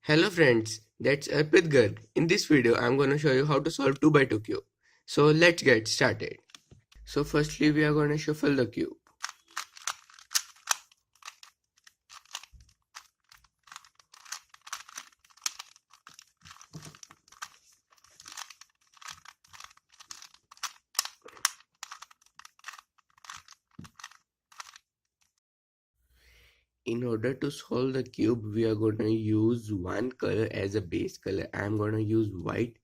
Hello friends, that's Arpit Garg. In this video, I'm going to show you how to solve 2 by 2 cube. So let's get started. So firstly, we are going to shuffle the cube. In order to solve the cube, we are going to use one color as a base color. I'm going to use white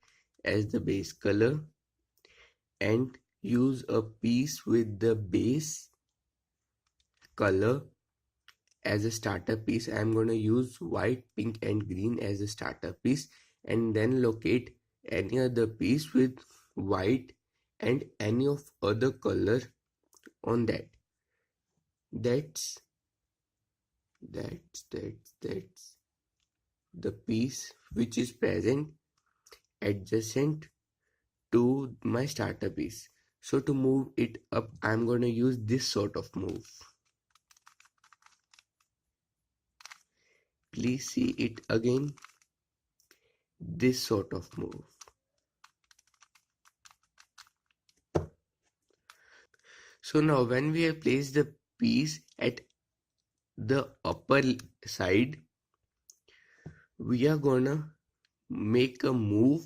as the base color and use a piece with the base color as a starter piece. I'm going to use white, pink and green as a starter piece, and then locate any other piece with white and any of other color on that. That's the piece which is present adjacent to my starter piece. So to move it up, I'm going to use this sort of move. Please see it again. This sort of move. So now when we have placed the piece at the upper side, we are gonna make a move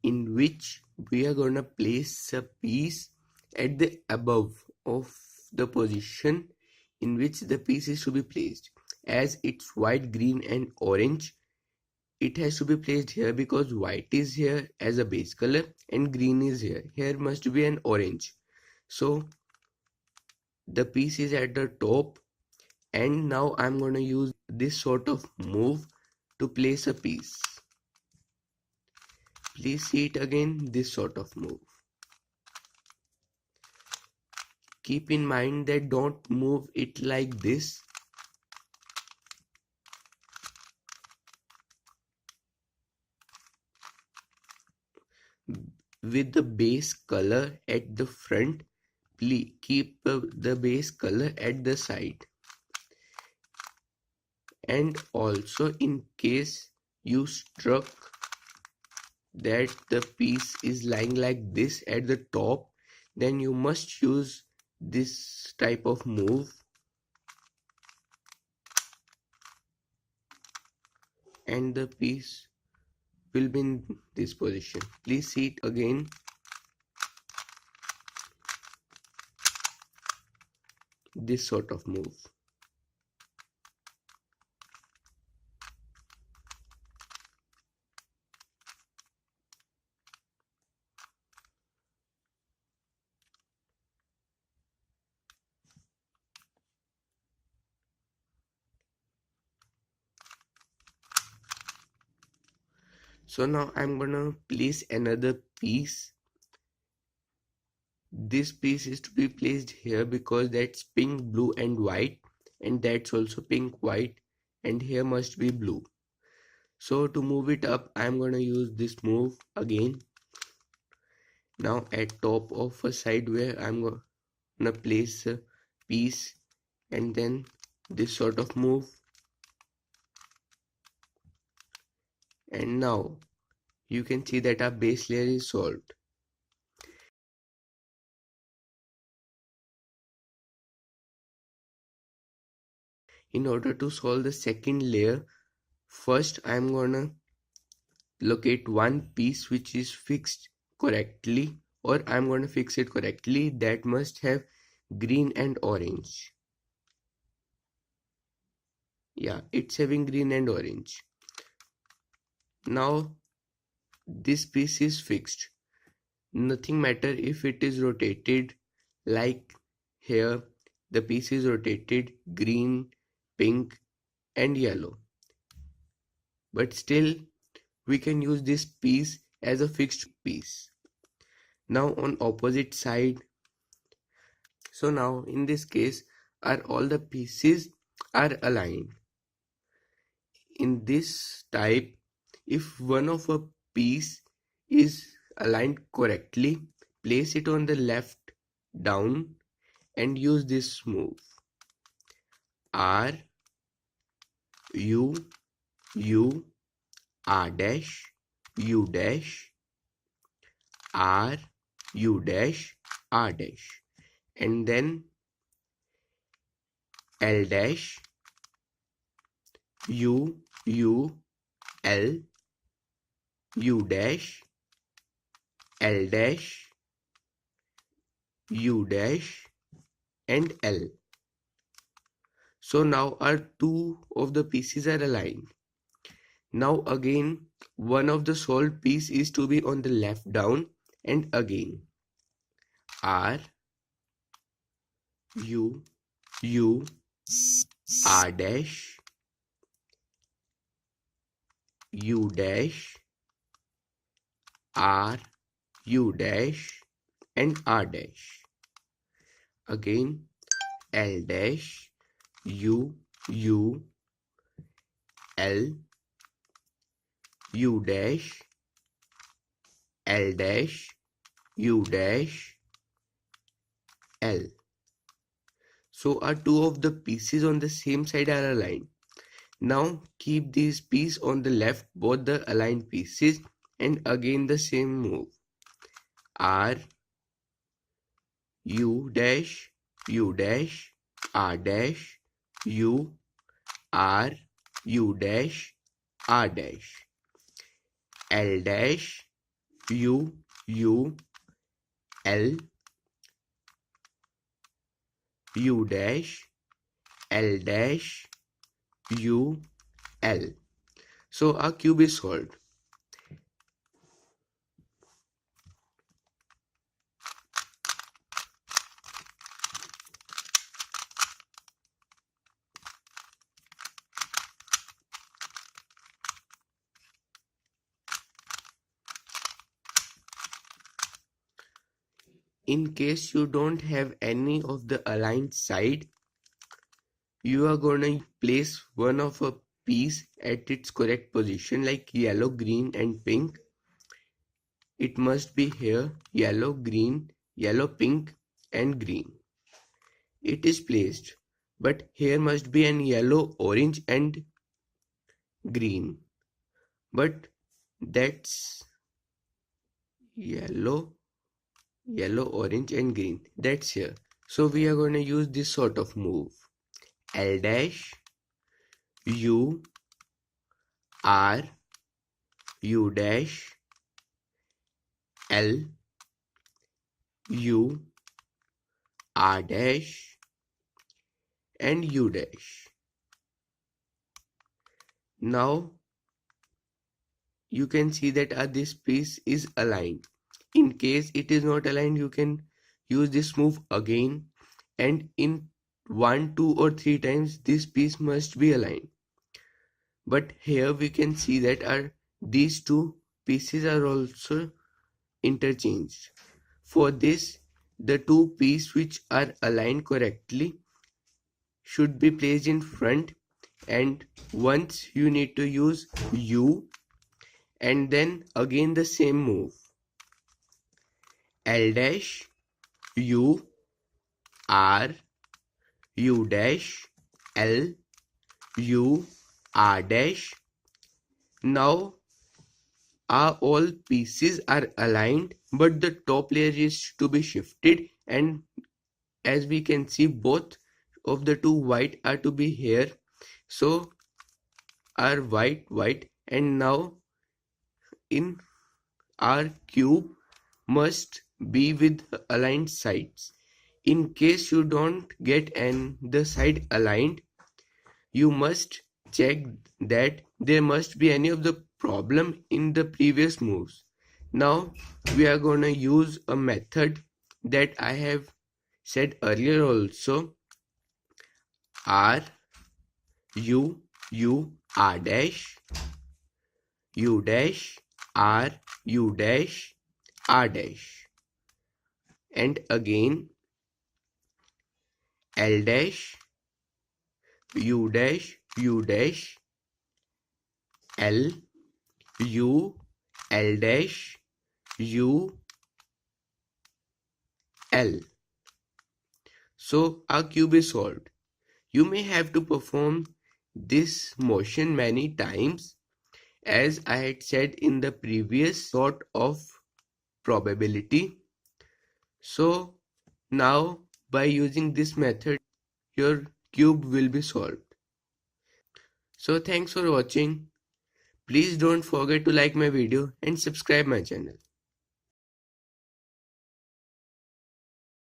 in which we are gonna place a piece at the above of the position in which the piece is to be placed. As it's white, green and orange, it has to be placed here because white is here as a base color and green is here. Here must be an orange. So the piece is at the top, and now I'm going to use this sort of move to place a piece. Please see it again, this sort of move. Keep in mind that don't move it like this. With the base color at the front, please keep the base color at the side. And also, in case you struck that the piece is lying like this at the top, then you must use this type of move and the piece will be in this position. Please see it again. This sort of move. So now I'm gonna place another piece. This piece is to be placed here because that's pink, blue and white, and that's also pink, white, and here must be blue. So to move it up, I'm gonna use this move again. Now at top of a side where I'm gonna place a piece, and then this sort of move. And now you can see that our base layer is solved. In order to solve the second layer, first I'm gonna locate one piece which is fixed correctly, or I'm gonna fix it correctly, that must have green and orange. Yeah, it's having green and orange. Now this piece is fixed. Nothing matter if it is rotated like here. The piece is rotated green, pink and yellow, but still we can use this piece as a fixed piece. Now on opposite side, so now in this case are all the pieces are aligned. In this type, if one of a piece is aligned correctly, place it on the left down and use this move R U U, R dash, U dash, R, U dash, R dash, and then L dash, U, U, L, U dash, L dash, U dash, and L. So now our two of the pieces are aligned. Now again, one of the solved piece is to be on the left down, and again R, U, U, R dash, U dash, R, U dash, and R dash. Again L dash, U, U, L, U dash, L dash, U dash, L. So our two of the pieces on the same side are aligned. Now keep these pieces on the left, both the aligned pieces, and again the same move. R, U dash, U dash, R dash, U, R, U dash, R dash, L dash, U, U, L, U dash, L dash, U, L. So our cube is solved. In case you don't have any of the aligned side, you are gonna place one of a piece at its correct position, like yellow, green, and pink. It must be here yellow, green, yellow, pink, and green. It is placed, but here must be an yellow, orange, and green. But that's yellow, orange, and green. That's here. So we are going to use this sort of move. L dash, U, R, U dash, L, U, R dash, and U dash. Now you can see that this piece is aligned. In case it is not aligned, you can use this move again, and in 1, 2, or 3 times this piece must be aligned. But here we can see that these two pieces are also interchanged. For this, the two pieces which are aligned correctly should be placed in front, and once you need to use U, and then again the same move. L dash, U, R, U dash, L, U, R dash. Now all pieces are aligned, but the top layer is to be shifted, and as we can see, both of the two white are to be here. So our white, and now in our cube must be with aligned sides. In case you don't get the side aligned, you must check that there must be any of the problem in the previous moves. Now we are gonna use a method that I have said earlier also. R, U, U, R dash, U dash, R, U dash, R dash, and again L dash, U dash, U dash, L, U, L dash, U, L. So our cube is solved. You may have to perform this motion many times, as I had said in the previous sort of probability. So now by using this method, your cube will be solved. So thanks for watching. Please don't forget to like my video and subscribe my channel.